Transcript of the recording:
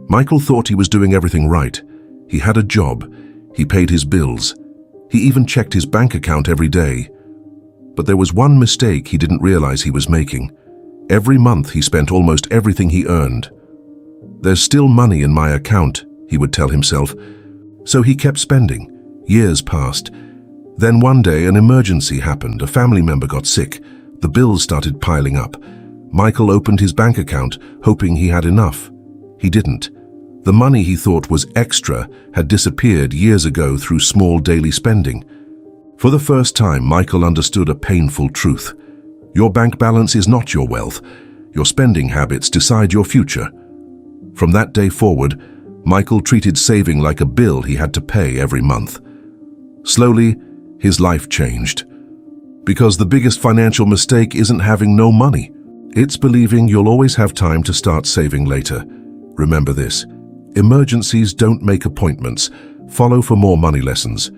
Michael thought he was doing everything right. He had a job. He paid his bills. He even checked his bank account every day. But there was one mistake he didn't realize he was making. Every month he spent almost everything he earned. "There's still money in my account," he would tell himself. So he kept spending. Years passed. Then one day an emergency happened. A family member got sick. The bills started piling up. Michael opened his bank account, hoping he had enough. He didn't. The money he thought was extra had disappeared years ago through small daily spending. For the first time, Michael understood a painful truth. Your bank balance is not your wealth. Your spending habits decide your future. From that day forward, Michael treated saving like a bill he had to pay every month. Slowly, his life changed. Because the biggest financial mistake isn't having no money. It's believing you'll always have time to start saving later. Remember this: emergencies don't make appointments. Follow for more money lessons.